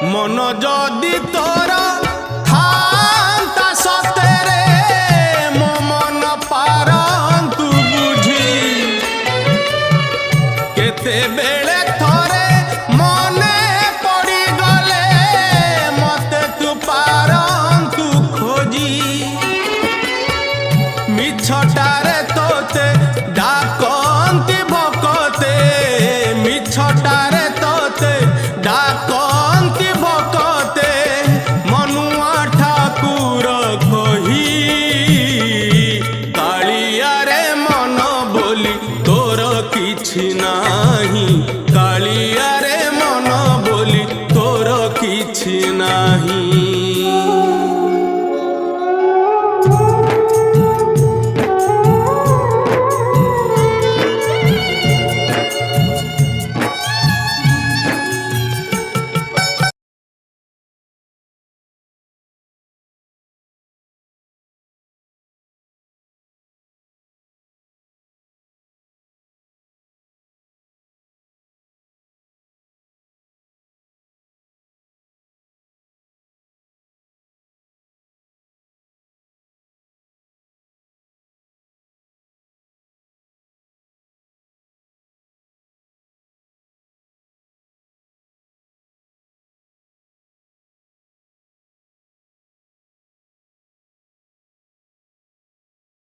मन जदि तोर थांता सतेरे मो मन पारंतु बुझी केते बेले थोरे मने पड़ी गले मते तू पारंतु खोजी मिछटारे तोते डाकंती भकते मिछटारे तोते डाकंती भकते मनुआ ठाकुर कही कालिया रे मन बोली तोर किछि नाही कालिया रे मन बोली तोर किछि नाही।